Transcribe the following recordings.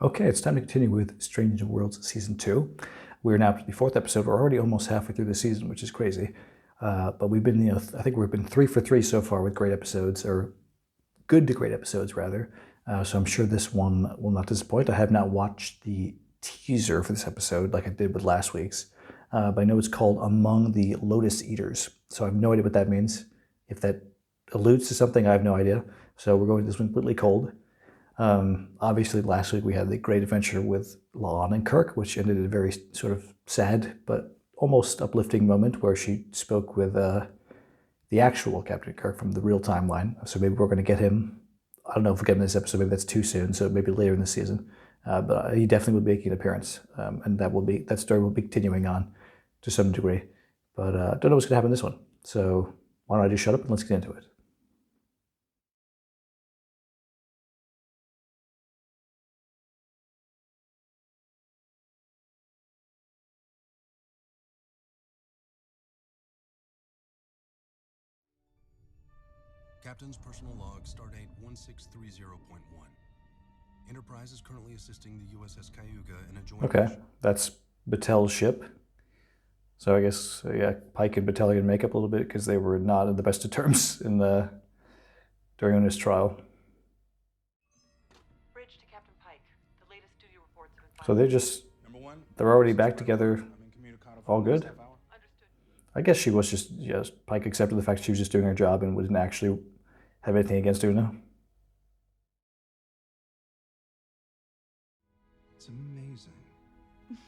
Okay, it's time to continue with Strange New Worlds Season 2. We're now to the 4th episode. We're already almost halfway through the season, which is crazy. But we've been, I think we've been 3 for 3 so far with great episodes, or good to great episodes, rather. So I'm sure this one will not disappoint. I have not watched the teaser for this episode like I did with last week's. But I know it's called Among the Lotus Eaters. So I have no idea what that means. If that alludes to something, I have no idea. So we're going this one completely cold. Obviously, last week we had the great adventure with Lon and Kirk, which ended in a very sort of sad but almost uplifting moment where she spoke with the actual Captain Kirk from the real timeline. So maybe we're going to get him. I don't know if we'll get him in this episode. Maybe that's too soon. So maybe later in the season. But he definitely will be making an appearance, and that story will be continuing on to some degree. But don't know what's going to happen in this one. So why don't I just shut up and let's get into it. Captain's personal log, stardate 1630.1. Enterprise is currently assisting the USS Cayuga in a joint Okay, that's Batel's ship. So I guess, yeah, Pike and Battelle can make up a little bit because they were not in the best of terms during this trial. Bridge to Captain Pike. The latest duty reports have been So they're already back together, all good? Understood. I guess she was just, yes, Pike accepted the fact she was just doing her job and didn't actually have anything against doing it. It's amazing.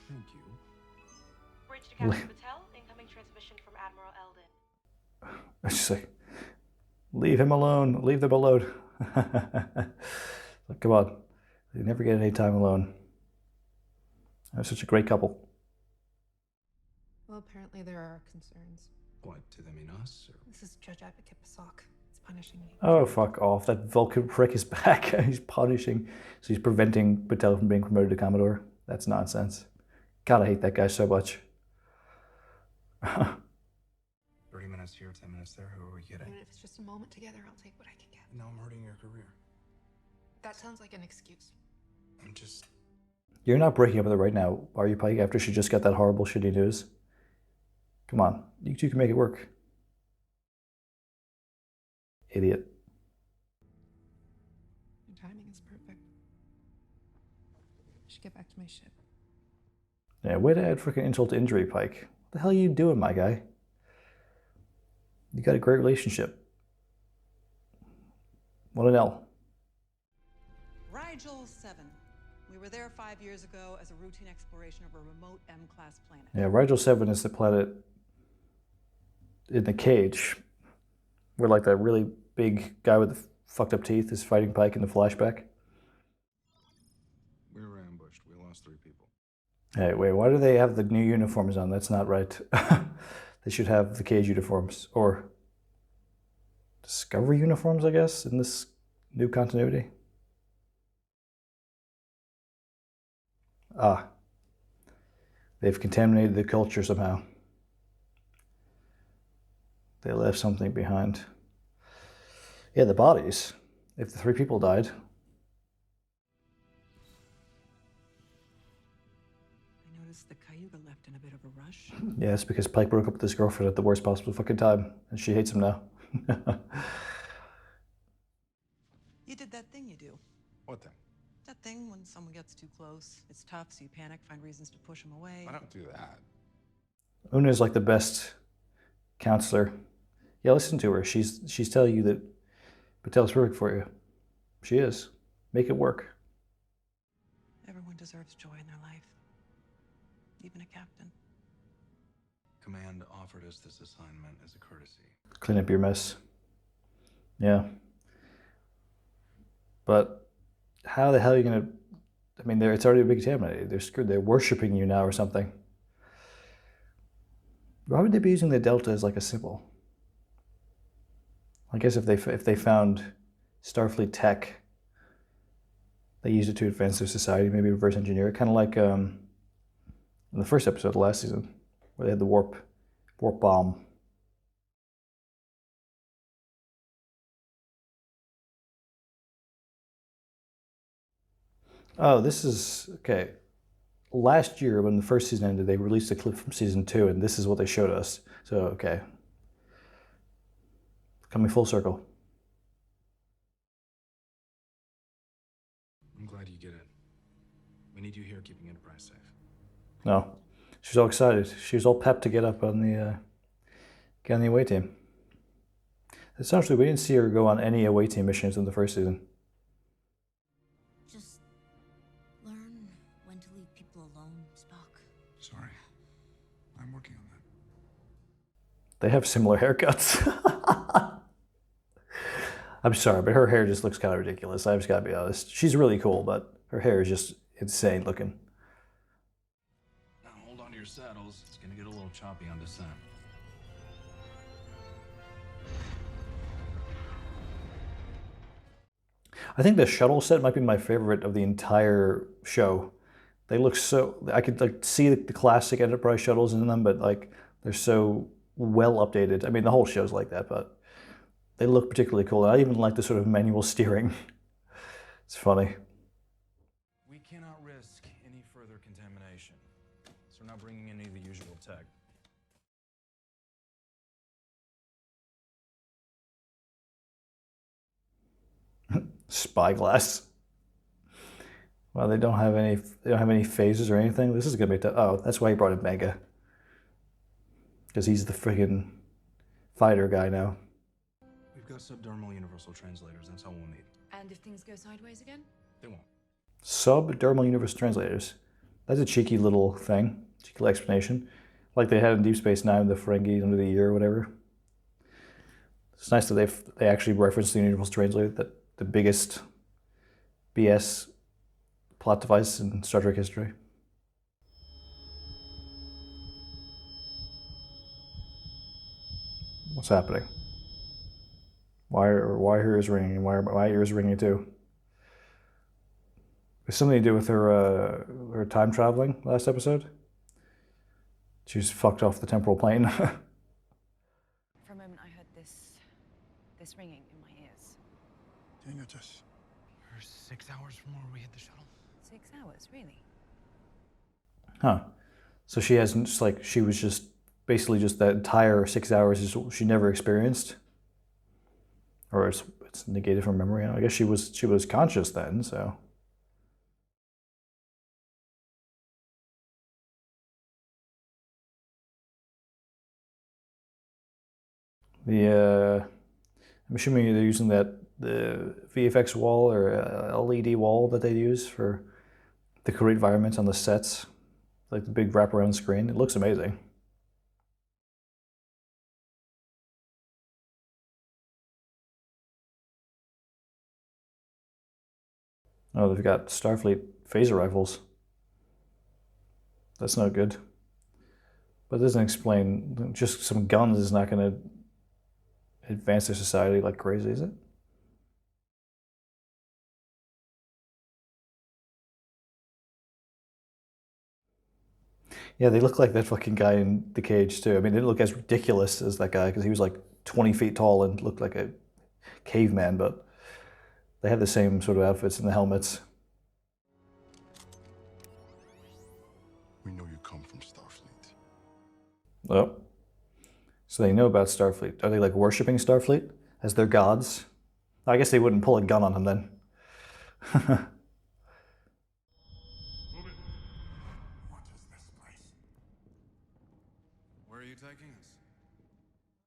Thank you. Bridge to Captain Battelle. Incoming transmission from Admiral Eldon. It's just like, leave him alone, leave them alone. Like, come on, they never get any time alone. They're such a great couple. Well, apparently there are concerns. What, do they mean us? Or? This is Judge Advocate Pasok. It's punishing me. Oh, fuck off. That Vulcan prick is back. He's punishing. So he's preventing Battelle from being promoted to Commodore. That's nonsense. God, I hate that guy so much. 30 minutes here, 10 minutes there, who are we getting? Even if it's just a moment together, I'll take what I can get. Now I'm hurting your career. That sounds like an excuse. I'm just... You're not breaking up with her right now, are you, Pike, after she just got that horrible, shitty news? Come on. You two can make it work. Idiot. Your timing is perfect. I should get back to my ship. Yeah, way to add freaking insult to injury, Pike. What the hell are you doing, my guy? You got a great relationship. What an L. Rigel 7. We were there 5 years ago as a routine exploration of a remote M-class planet. Yeah, Rigel 7 is the planet in the cage where, like, that really big guy with the fucked up teeth is fighting Pike in the flashback. We were ambushed. We lost 3 people. Hey, wait, why do they have the new uniforms on? That's not right. They should have the cage uniforms, or Discovery uniforms, I guess, in this new continuity. Ah. They've contaminated the culture somehow. They left something behind. Yeah, the bodies. If the 3 people died. I noticed the Cayuga left in a bit of a rush. Yeah, it's because Pike broke up with his girlfriend at the worst possible fucking time, and she hates him now. You did that thing you do. What then? That thing when someone gets too close. It's tough, so you panic, find reasons to push them away. I don't do that. Una's like the best counselor. Yeah, listen to her. She's telling you that Batelle's perfect for you. She is. Make it work. Everyone deserves joy in their life. Even a captain. Command offered us this assignment as a courtesy. Clean up your mess. Yeah. But how the hell are you going to... I mean, it's already been contaminated. They're screwed. They're worshipping you now or something. Why would they be using the Delta as like a symbol? I guess if they found Starfleet tech, they used it to advance their society, maybe reverse engineer it. Kind of like in the first episode of last season, where they had the warp bomb. Oh, this is okay. Last year, when the first season ended, they released a clip from season 2, and this is what they showed us. So, okay. Coming full circle. I'm glad you get it. We need you here keeping Enterprise safe. No. She's all excited. She was all pepped to get on the away team. Essentially, we didn't see her go on any away team missions in the first season. Just learn when to leave people alone, Spock. Sorry. I'm working on that. They have similar haircuts. I'm sorry, but her hair just looks kind of ridiculous. I've just got to be honest. She's really cool, but her hair is just insane looking. Now hold on to your saddles. It's gonna get a little choppy on descent. I think the shuttle set might be my favorite of the entire show. They look so, I could like see the classic Enterprise shuttles in them, but like they're so well updated. I mean, the whole show's like that, but they look particularly cool. I even like the sort of manual steering. It's funny. We cannot risk any further contamination, so we're not bringing any of the usual tech. Spyglass. Well, they don't have any phases or anything. This is gonna be tough. Oh, that's why he brought in Mega. Because he's the friggin' fighter guy now. We've got subdermal universal translators. That's all we'll need. And if things go sideways again? They won't. Subdermal universal translators. That's a cheeky little thing. Cheeky little explanation. Like they had in Deep Space Nine, the Ferengi under the year or whatever. It's nice that they actually referenced the universal translator, that the biggest BS plot device in Star Trek history. What's happening? Why her ears ringing? Why are my ears ringing too? There's something to do with her time traveling last episode. She's fucked off the temporal plane. For a moment, I heard this ringing in my ears. We're 6 hours from where we hit the shuttle. 6 hours, really? Huh. So she hasn't, just like, she was just basically just that entire 6 hours is she never experienced, or it's negated from memory. I guess she was conscious then. So I'm assuming they're using the VFX wall or LED wall that they use for the create environments on the sets, like the big wraparound screen. It looks amazing. Oh, they've got Starfleet phaser rifles. That's no good. But it doesn't explain, just some guns is not going to advance their society like crazy, is it? Yeah, they look like that fucking guy in the cage too. I mean, they didn't look as ridiculous as that guy because he was like 20 feet tall and looked like a caveman, but they had the same sort of outfits and the helmets. We know you come from Starfleet. Oh. So they know about Starfleet. Are they like worshipping Starfleet as their gods? I guess they wouldn't pull a gun on him then. What is this place? Where are you taking us?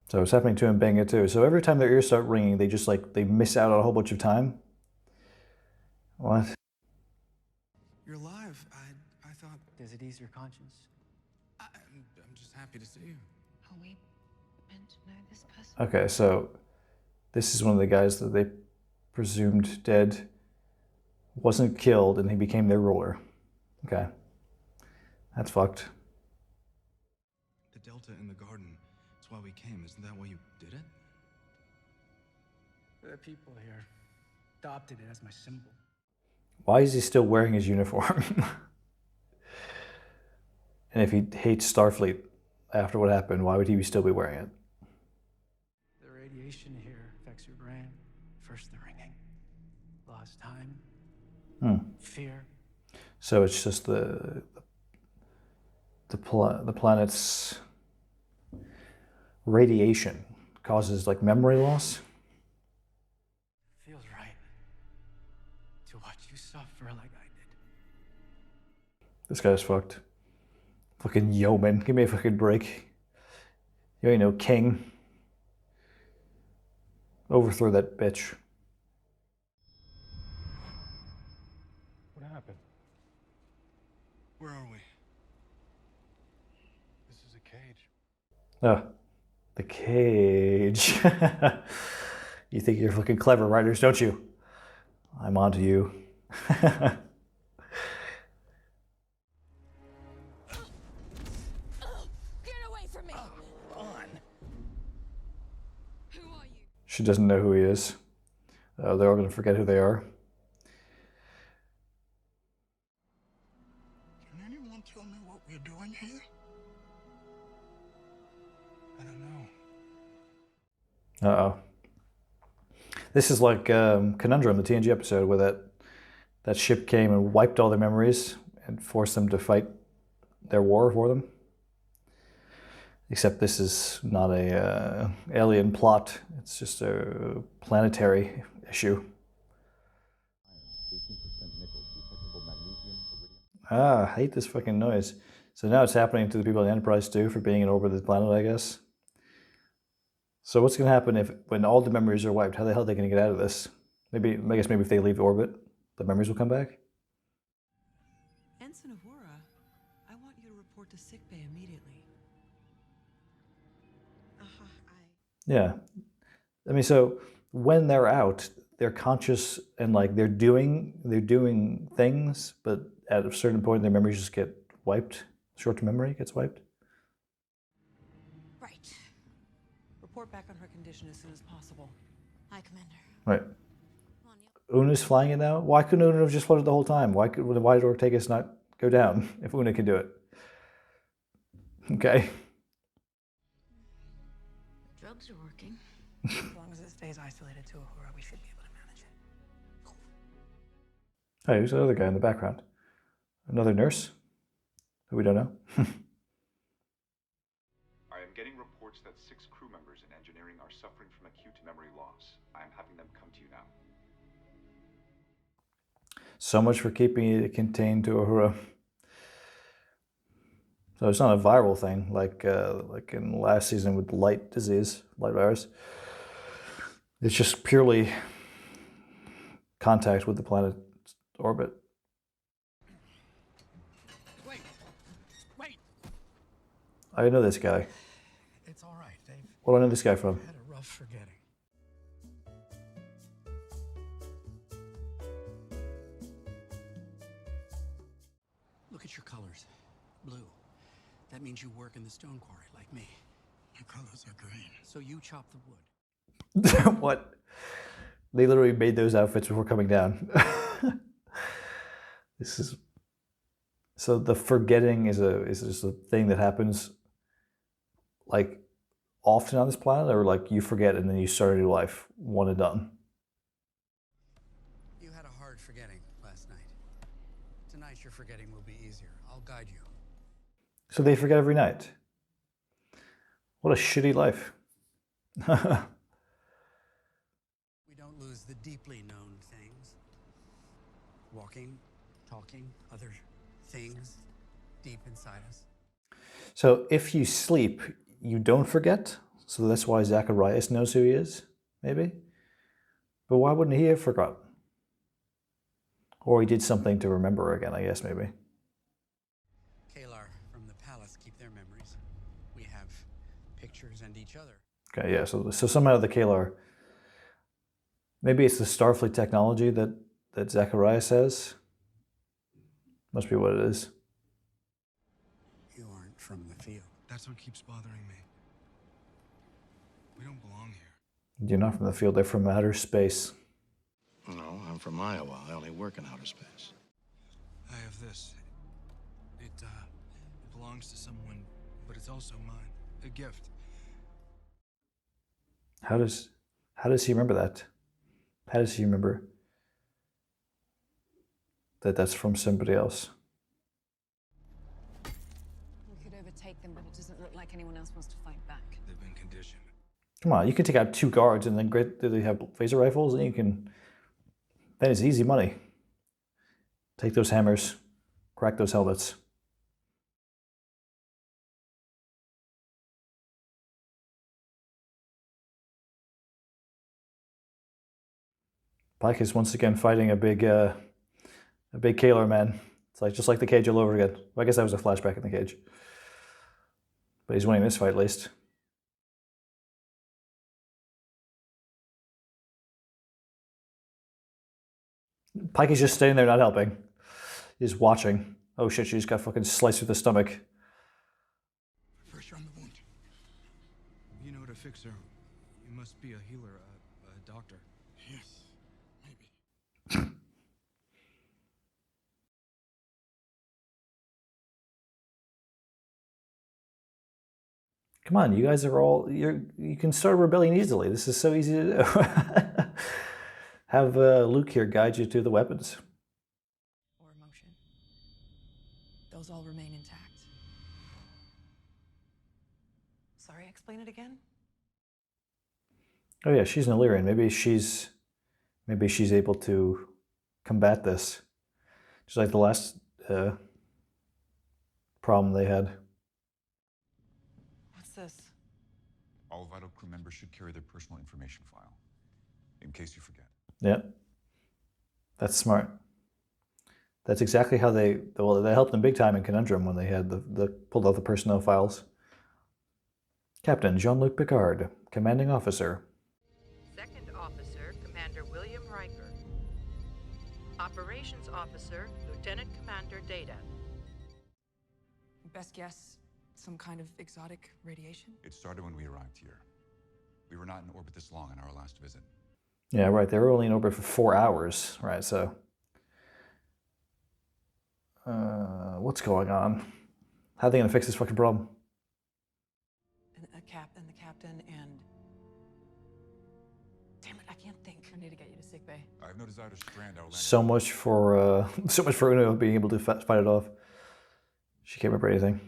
So it's happening to Mbenga too. So every time their ears start ringing, they just like, they miss out on a whole bunch of time. What? You're alive. I thought. Does it ease your conscience? I'm just happy to see you. Are we meant to know this person? Okay, so this is one of the guys that they presumed dead, wasn't killed, and he became their ruler. Okay. That's fucked. The Delta in the garden. That's why we came. Isn't that why you did it? The people here adopted it as my symbol. Why is he still wearing his uniform? And if he hates Starfleet after what happened, why would he still be wearing it? The radiation here affects your brain. First the ringing, lost time, fear, So it's just the planet's radiation causes like memory loss. Feels right to watch you suffer like I did. This guy's fucked. Fucking yeoman. Give me a fucking break. You ain't no king. Overthrow that bitch. What happened? Where are we? This is a cage. Oh, the cage. You think you're fucking clever, writers, don't you? I'm onto you. Get away from me! Who are you? She doesn't know who he is. They're all going to forget who they are. Can anyone tell me what we're doing here? I don't know. Uh-oh. This is like Conundrum, the TNG episode, where that ship came and wiped all their memories and forced them to fight their war for them. Except this is not a alien plot. It's just a planetary issue. I hate this fucking noise. So now it's happening to the people in the Enterprise too for being in orbit of the planet, I guess. So what's going to happen when all the memories are wiped? How the hell are they going to get out of this? I guess maybe if they leave orbit, the memories will come back? Ensign Uhura, I want you to report to sickbay immediately. Yeah. I mean, so when they're out, they're conscious and like they're doing things, but at a certain point their memories just get wiped. Short-term memory gets wiped. Right. Report back on her condition as soon as possible. Hi, Commander. Right. Come on, you. Una's flying it now? Why couldn't Una have just floated the whole time? Why did Ortegas not go down if Una can do it? Okay. Drugs are working. As long as it stays isolated to Uhura, we should be able to manage it. Hey, who's the other guy in the background? Another nurse? Who we don't know? I am getting reports that 6 crew members in engineering are suffering from acute memory loss. I am having them come to you now. So much for keeping it contained to Uhura. So it's not a viral thing like in last season with light virus. It's just purely contact with the planet's orbit. Wait! I know this guy. It's all right, Dave. What do I know this guy from? I had a rough forgetting. Look at your colors. Blue. That means you work in the stone quarry, like me. My colors are green. So you chop the wood. What? They literally made those outfits before coming down. This is so the forgetting is just a thing that happens like often on this planet, or like you forget and then you start a new life, one and done. You had a hard forgetting last night. Tonight your forgetting will be easier. I'll guide you. So they forget every night. What a shitty life. We don't lose the deeply known things. Walking, talking, other things deep inside us. So if you sleep, you don't forget. So that's why Zacharias knows who he is, maybe. But why wouldn't he have forgotten? Or he did something to remember again, I guess, maybe. Kalar from the palace keep their memories. We have pictures and each other. Okay, yeah, so somehow the Kalar, maybe it's the Starfleet technology that Zacharias has. Must be what it is. You aren't from the field. That's what keeps bothering me. We don't belong here. You're not from the field, they're from outer space. No, I'm from Iowa. I only work in outer space. I have this. It belongs to someone, but it's also mine. A gift. How does he remember that? How does he remember? that that's from somebody else. We could overtake them, but it doesn't look like anyone else wants to fight back. They've been conditioned. Come on, you can take out 2 guards and then they have laser rifles, and you can. Then it's easy money. Take those hammers, crack those helmets. Pike is once again fighting a big Kaler man. It's like just like the cage all over again. Well, I guess that was a flashback in the cage. But he's winning this fight at least. Pike is just standing there not helping. He's watching. Oh shit, she just got fucking sliced through the stomach. Pressure on the wound. You know, to fix her, you must be a healer, a doctor. Yes, maybe. Come on, you guys are all, you can start a rebellion easily. This is so easy to do. Have Luke here guide you to the weapons. Or emotion. Those all remain intact. Sorry, explain it again? Oh yeah, she's an Illyrian. Maybe she's able to combat this. Just like the last problem they had. What's this? All vital crew members should carry their personal information file, in case you forget. Yeah, that's smart. That's exactly how they helped them big time in Conundrum when they had the pulled out the personnel files. Captain Jean-Luc Picard, commanding officer. Second Officer, Commander William Riker. Operations Officer, Lieutenant Commander Data. Best guess, some kind of exotic radiation? It started when we arrived here. We were not in orbit this long on our last visit. Yeah, right. They were only in orbit for 4 hours, right? So, what's going on? How are they gonna fix this fucking problem? And the captain and... Damn it, I can't think. I need to get you to sickbay. I have no desire to strand our land. So much for Uno being able to fight it off. She can't remember anything.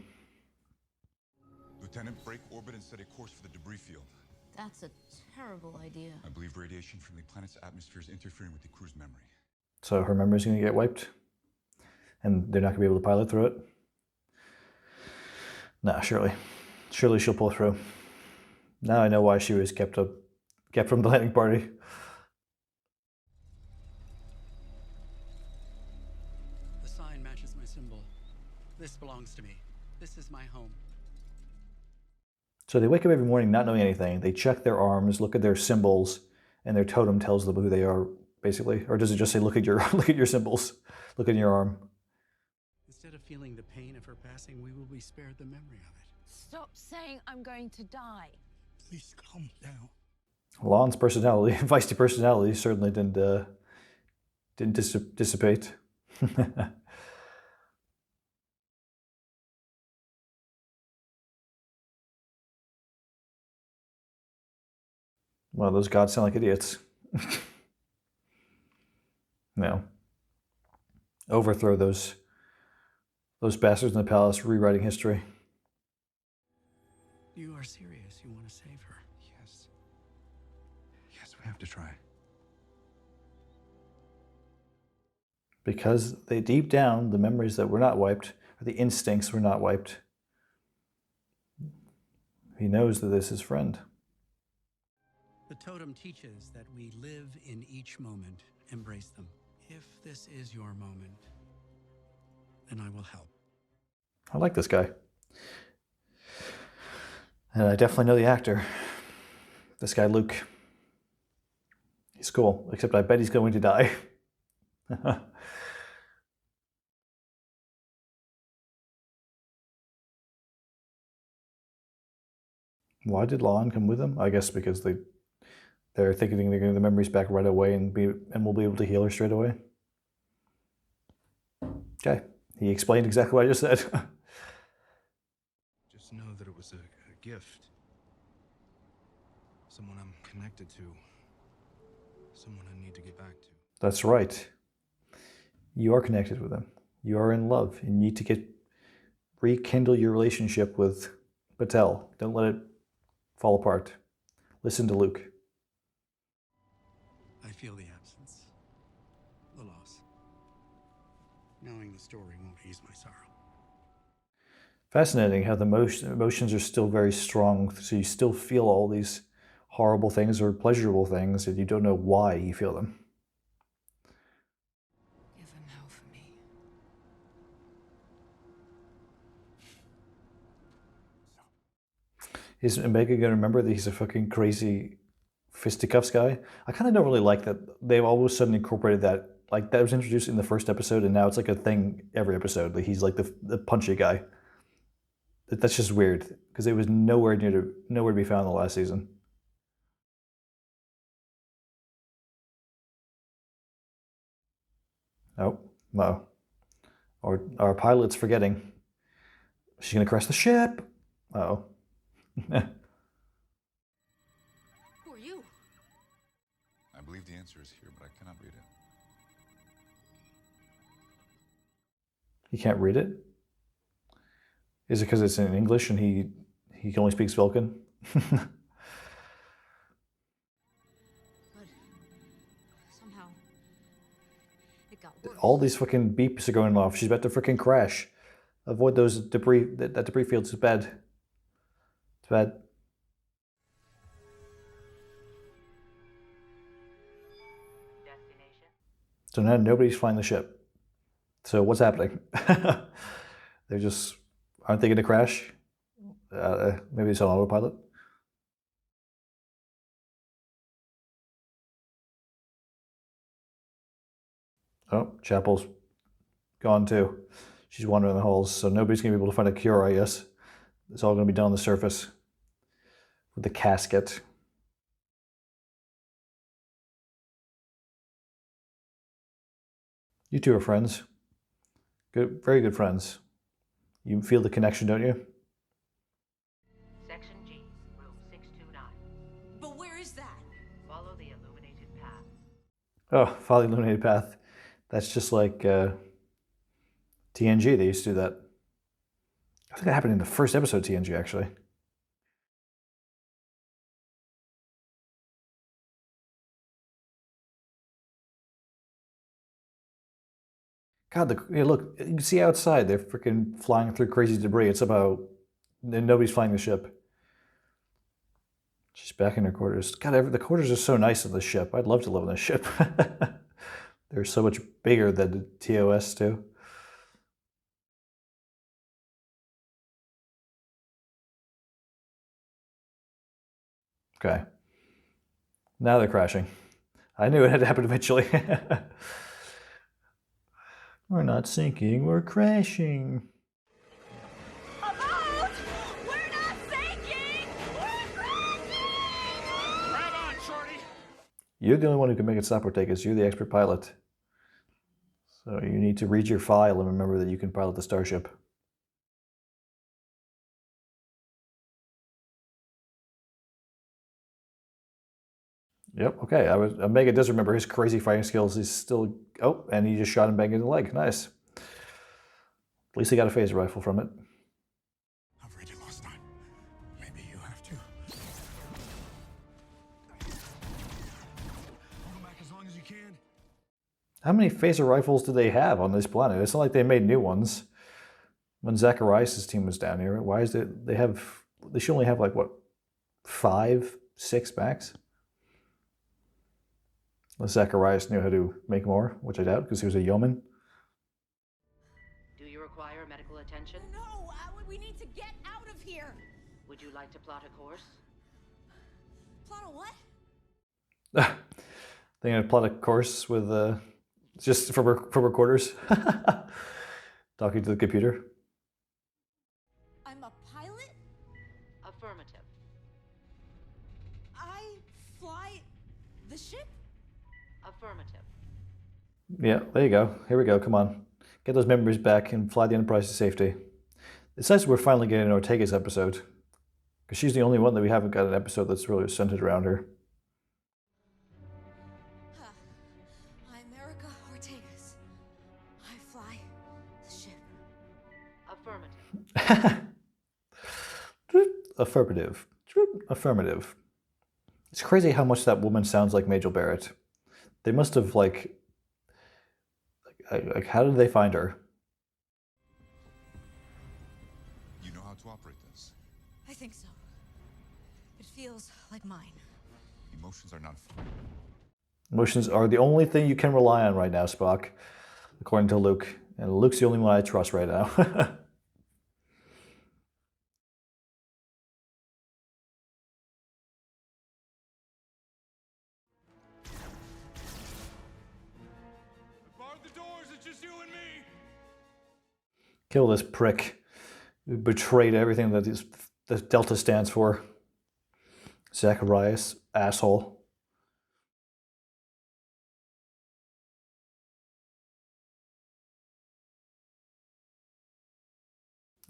Lieutenant, break orbit and set a course for the debris field. That's a terrible idea. I believe radiation from the planet's atmosphere is interfering with the crew's memory. So her memory's gonna get wiped, and they're not gonna be able to pilot through it. Nah, surely she'll pull through. Now I know why she was kept from the landing party. The sign matches my symbol. This belongs to me. This is my home. So they wake up every morning not knowing anything. They check their arms, look at their symbols, and their totem tells them who they are, basically. Or does it just say, look at your symbols, look at your arm? Instead of feeling the pain of her passing, we will be spared the memory of it. Stop saying I'm going to die. Please calm down. Lon's personality, feisty personality, certainly didn't dissipate. Well, those gods sound like idiots. No. Overthrow those bastards in the palace, rewriting history. You are serious. You want to save her? Yes. Yes, we have to try. Because they deep down, the memories that were not wiped, or the instincts were not wiped. He knows that this is his friend. The totem teaches that we live in each moment, embrace them. If this is your moment, then I will help. I like this guy. And I definitely know the actor. This guy, Luke. He's cool, except I bet he's going to die. Why did Lon come with him? I guess because they're thinking they're getting the memories back right away and we'll be able to heal her straight away. Okay, he explained exactly what I just said. Just know that it was a gift. Someone I'm connected to. Someone I need to get back to. That's right. You are connected with him. You are in love. You need to rekindle your relationship with Patel. Don't let it fall apart. Listen to Luke. I feel the absence, the loss. Knowing the story won't ease my sorrow. Fascinating how the emotions are still very strong, so you still feel all these horrible things or pleasurable things, and you don't know why you feel them. Give him hell for me. Is Omega going to remember that he's a fucking crazy fisticuffs guy? I kind of don't really like that they've all of a sudden incorporated that. Like, that was introduced in the first episode, and now it's like a thing every episode. Like, he's like the punchy guy. That's just weird, because it was nowhere to be found in the last season. Oh, no. Or our pilot's forgetting. She's going to crash the ship. Uh-oh. Who are you? I believe the answer is here, but I cannot read it. He can't read it? Is it because it's in English and he only speaks Vulcan? But somehow it got worse. All these fucking beeps are going off. She's about to freaking crash. Avoid those debris. That debris field is bad. It's bad. Destination? So now nobody's flying the ship. So what's happening? They're just, aren't they going to crash? Maybe it's on autopilot. Oh, Chapel's gone too. She's wandering the halls, so nobody's going to be able to find a cure, I guess. It's all going to be done on the surface with the casket. You two are friends. Good, very good friends. You feel the connection, don't you? Section G, room 629. But where is that? Follow the illuminated path. Oh, follow the illuminated path. That's just like TNG. They used to do that. I think that happened in the first episode of TNG, actually. God, look, you can see outside, they're freaking flying through crazy debris. It's about, and nobody's flying the ship. She's back in her quarters. God, the quarters are so nice on this ship. I'd love to live on this ship. They're so much bigger than the TOS too. Okay. Now they're crashing. I knew it had to happen eventually. We're not sinking, we're crashing. About! We're not sinking! We're crashing! Grab on, shorty! You're the only one who can make it stop or take us. You're the expert pilot. So you need to read your file and remember that you can pilot the starship. Yep, okay. Omega does remember his crazy fighting skills. He's still... Oh, and he just shot him bang in the leg. Nice. At least he got a phaser rifle from it. I've already lost time. Maybe you have to. Hold back as long as you can. How many phaser rifles do they have on this planet? It's not like they made new ones. When Zacharias' team was down here, why is it... They should only have like, what, 5, 6 max? Unless Zacharias knew how to make more, which I doubt, because he was a yeoman. Do you require medical attention? No, we need to get out of here. Would you like to plot a course? Plot a what? They're gonna plot a course with just from her quarters, talking to the computer. I'm a pilot? Affirmative. I fly the ship? Affirmative. Yeah, there you go. Here we go. Come on, get those memories back and fly the Enterprise to safety. It's nice we're finally getting an Ortega's episode, because she's the only one that we haven't got an episode that's really centered around her. I'm Erica Ortegas. Affirmative. Affirmative. It's crazy how much that woman sounds like Majel Barrett. They must have, like how did they find her? You know how to operate this? I think so. It feels like mine. Emotions are not. Emotions are the only thing you can rely on right now, Spock, according to Luke. And Luke's the only one I trust right now. Barred the doors, it's just you and me! Kill this prick who betrayed everything that Delta stands for. Zacharias, asshole.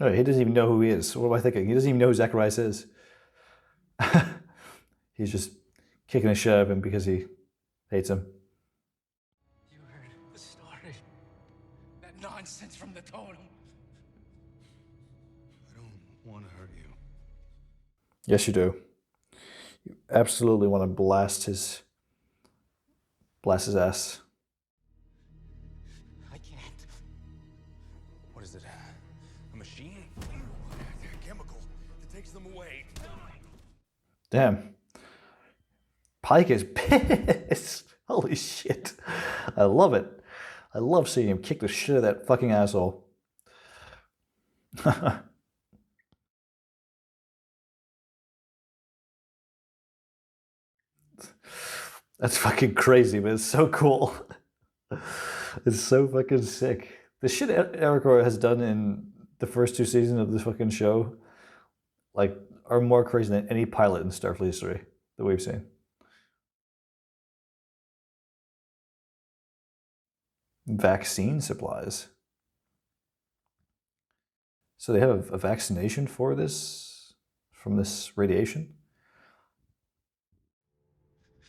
Oh, he doesn't even know who he is. What am I thinking? He doesn't even know who Zacharias is. He's just kicking the shit out of him because he hates him. You heard the story. That nonsense from the totem. I don't want to hurt you. Yes, you do. You absolutely want to blast his ass. I can't. What is it? A machine? A chemical that takes them away. Damn. Pike is pissed. Holy shit. I love it. I love seeing him kick the shit out of that fucking asshole. That's fucking crazy, but it's so cool. It's so fucking sick. The shit Eric Roy has done in the first 2 seasons of this fucking show, like, are more crazy than any pilot in Starfleet history that we've seen. Vaccine supplies. So they have a vaccination for this, from this radiation?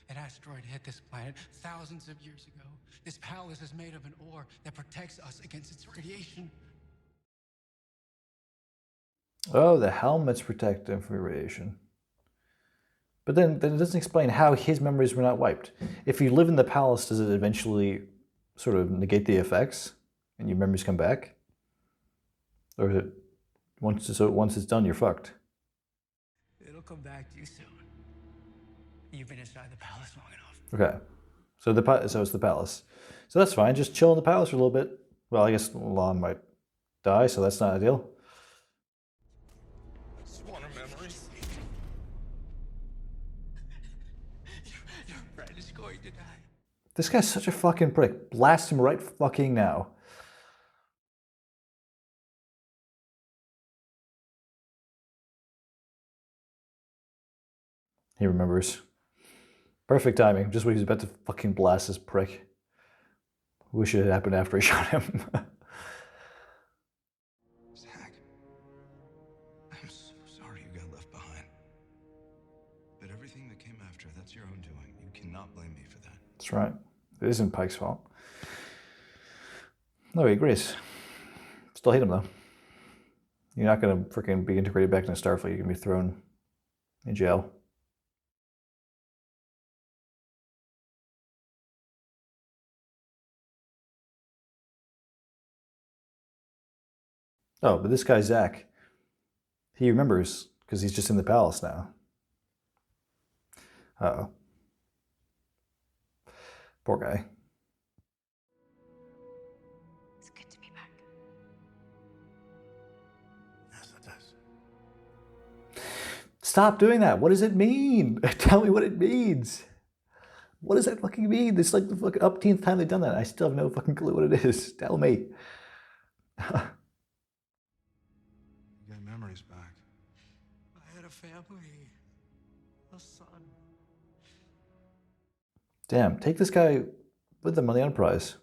An asteroid hit this planet thousands of years ago. This palace is made of an ore that protects us against its radiation. Oh, the helmets protect them from radiation. But then it doesn't explain how his memories were not wiped. If you live in the palace, does it eventually sort of negate the effects and your memories come back? Or is it once it's done, you're fucked? It'll come back to you soon. You've been inside the palace long enough. Okay. So it's the palace. So that's fine. Just chill in the palace for a little bit. Well, I guess Lon might die, so that's not ideal. Swanner memories. Your friend is going to die. This guy's such a fucking prick. Blast him right fucking now. He remembers. Perfect timing. Just when he's about to fucking blast this prick. Wish it had happened after he shot him. Zach, I'm so sorry you got left behind. But everything that came after, that's your own doing. You cannot blame me for that. That's right. It isn't Pike's fault. No, he agrees. Still hate him, though. You're not going to freaking be integrated back into Starfleet. You're going to be thrown in jail. Oh, but this guy, Zach, he remembers because he's just in the palace now. Uh-oh. Poor guy. It's good to be back. Yes, it does. Stop doing that. What does it mean? Tell me what it means. What does that fucking mean? This is like the fucking upteenth time they've done that. I still have no fucking clue what it is. Tell me. You got memories back. I had a family, a son. Damn, take this guy with them on the Enterprise.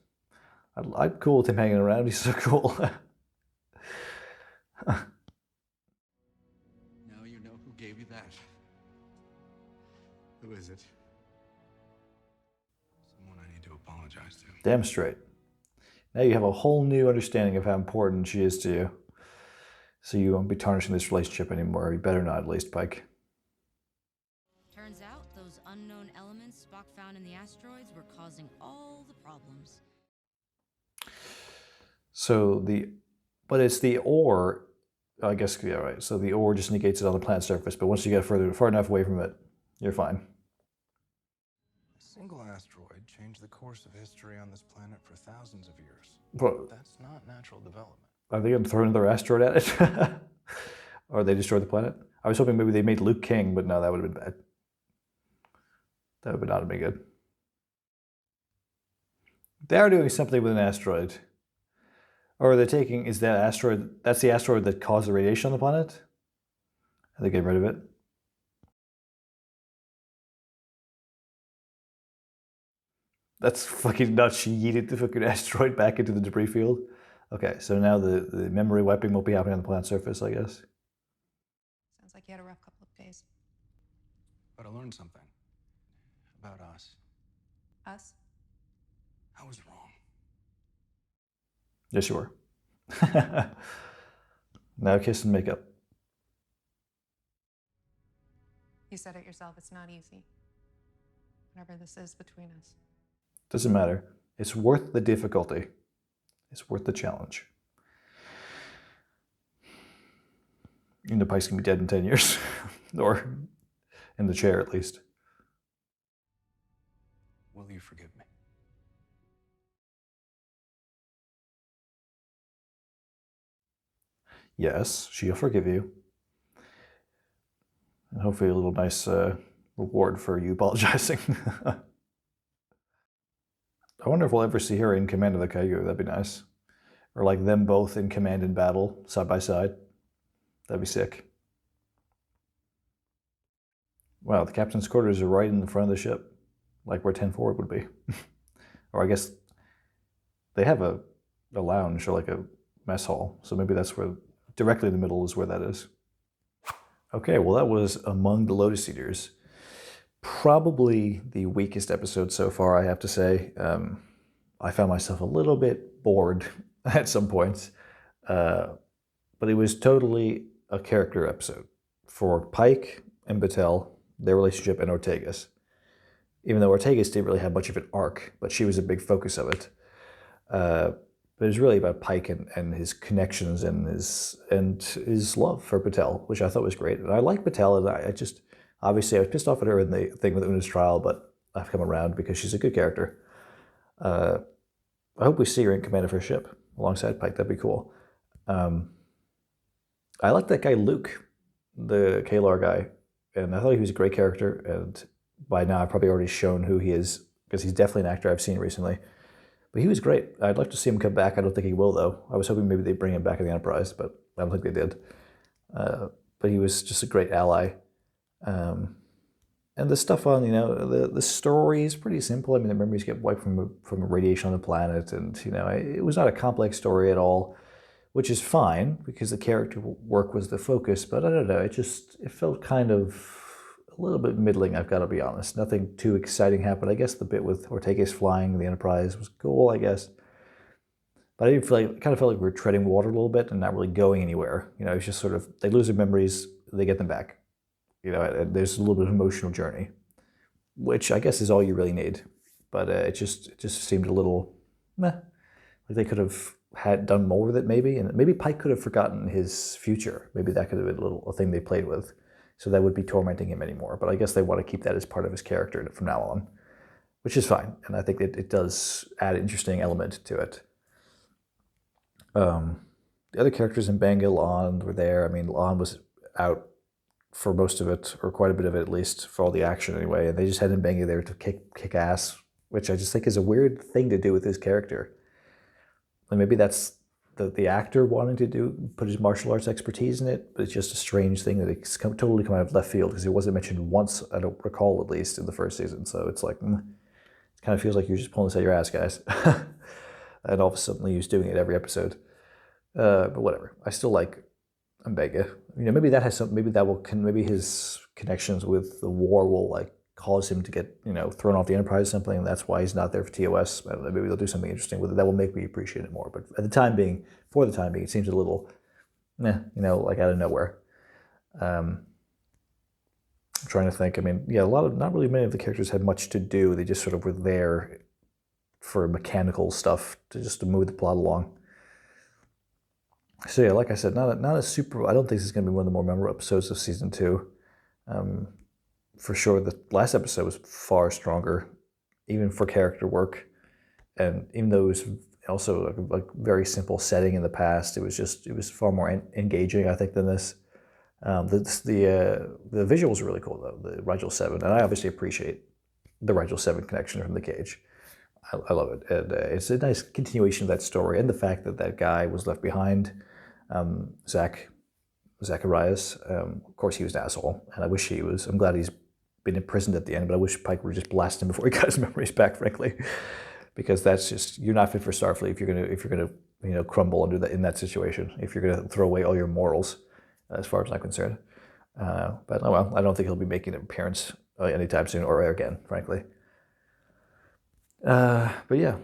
I'm cool with him hanging around. He's so cool. Now you know who gave you that. Who is it? Someone I need to apologize to. Damn straight. Now you have a whole new understanding of how important she is to you. So you won't be tarnishing this relationship anymore. You better not, at least, Pike. Turns out those unknown elements Spock found in the asteroids were causing all the problems. So but it's the ore, I guess, yeah, right. So the ore just negates it on the planet's surface, but once you get far enough away from it, you're fine. A single asteroid changed the course of history on this planet for thousands of years. But that's not natural development. Are they going to throw another asteroid at it? Or they destroy the planet? I was hoping maybe they made Luke king, but no, that would have been bad. That would not have been good. They are doing something with an asteroid. Or they're taking, is that asteroid, that's the asteroid that caused the radiation on the planet? Are they getting rid of it? That's fucking nuts. She yeeted the fucking asteroid back into the debris field. Okay, so now the memory wiping won't be happening on the planet's surface, I guess. Sounds like you had a rough couple of days. But I learned something about us. Us? I was wrong. Yes, you were. Now kiss and make up. You said it yourself, it's not easy. Whatever this is between us. Doesn't matter. It's worth the difficulty. It's worth the challenge. You know, Pike's gonna be dead in 10 years. Or in the chair, at least. Will you forgive me? Yes, she'll forgive you. And hopefully a little nice reward for you apologizing. I wonder if we'll ever see her in command of the Kaiju. That'd be nice. Or like them both in command in battle, side by side. That'd be sick. Wow, the captain's quarters are right in the front of the ship. Like where 10 forward would be. Or I guess they have a lounge or like a mess hall. So maybe that's where, directly in the middle is where that is. Okay, well that was Among the Lotus Eaters. Probably the weakest episode so far, I have to say. I found myself a little bit bored at some points. But it was totally a character episode for Pike and Batel, their relationship, and Ortegas. Even though Ortegas didn't really have much of an arc, but she was a big focus of it. But it was really about Pike and his connections and his love for Batel, which I thought was great. And I like Batel, and I just, obviously I was pissed off at her in the thing with Una's trial, but I've come around because she's a good character. I hope we see her in command of her ship alongside Pike. That'd be cool. I like that guy Luke, the Kalar guy, and I thought he was a great character. And by now I've probably already shown who he is because he's definitely an actor I've seen recently. But he was great. I'd like to see him come back. I don't think he will, though. I was hoping maybe they'd bring him back in the Enterprise, but I don't think they did. But he was just a great ally. And the stuff on, the story is pretty simple. I mean, the memories get wiped from radiation on the planet, and, it was not a complex story at all, which is fine, because the character work was the focus, but I don't know, it felt kind of a little bit middling, I've got to be honest. Nothing too exciting happened. I guess the bit with Ortegas flying the Enterprise was cool, I guess. But I didn't feel like, kind of felt like we were treading water a little bit and not really going anywhere. It's just sort of, they lose their memories, they get them back. And there's a little bit of emotional journey, which I guess is all you really need. But it just seemed a little meh. Like they could have done more with it, maybe. And maybe Pike could have forgotten his future. Maybe that could have been a thing they played with. So that would be tormenting him anymore. But I guess they want to keep that as part of his character from now on, which is fine. And I think it does add an interesting element to it. The other characters in Bengal, Lon, were there. I mean, Lon was out for most of it, or quite a bit of it at least, for all the action anyway. And they just had Bengal there to kick ass, which I just think is a weird thing to do with his character. And maybe that's the actor wanting to put his martial arts expertise in it, but it's just a strange thing that it's totally come out of left field because it wasn't mentioned once, I don't recall, at least in the first season. So it's like, it kind of feels like you're just pulling this out your ass, guys. And all of a sudden he's doing it every episode. But whatever. I still like Mbega. Maybe that has something. Maybe his connections with the war will like cause him to get thrown off the Enterprise or something. And that's why he's not there for TOS. I don't know, maybe they'll do something interesting with it that will make me appreciate it more. But for the time being, it seems a little like out of nowhere. I'm trying to think. I mean, yeah, not really many of the characters had much to do. They just sort of were there for mechanical stuff to move the plot along. So yeah, like I said, not a super. I don't think this is going to be one of the more memorable episodes of season 2. For sure, the last episode was far stronger, even for character work, and even though it was also like very simple setting in the past, it was far more engaging, I think, than this. The visuals are really cool though, the Rigel 7, and I obviously appreciate the Rigel 7 connection from the cage. I love it, and it's a nice continuation of that story, and the fact that that guy was left behind, Zacharias. Of course, he was an asshole, and I wish he was. I'm glad he's been imprisoned at the end, but I wish Pike would just blast him before he got his memories back, frankly, because that's just, you're not fit for Starfleet if you're gonna crumble under that in that situation. If you're gonna throw away all your morals, as far as I'm concerned. But oh well, I don't think he'll be making an appearance anytime soon or again, frankly. But yeah,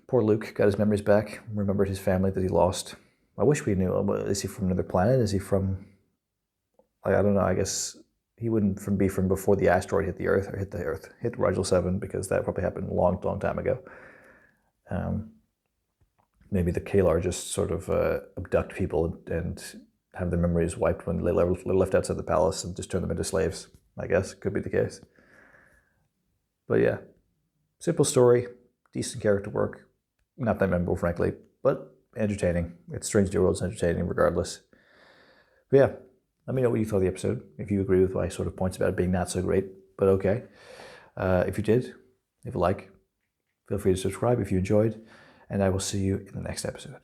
poor Luke got his memories back, remembered his family that he lost. I wish we knew. Is he from another planet? Is he from, I don't know, I guess he wouldn't be from before the asteroid hit the Earth, or hit Rigel 7, because that probably happened a long, long time ago. Maybe the Kalar just sort of abduct people and have their memories wiped when they're left outside the palace and just turn them into slaves, I guess. Could be the case. But yeah, simple story, decent character work. Not that memorable, frankly, but entertaining. It's Strange New Worlds entertaining regardless. But yeah, let me know what you thought of the episode, if you agree with my sort of points about it being not so great, but okay. If you did, leave a like. Feel free to subscribe if you enjoyed, and I will see you in the next episode.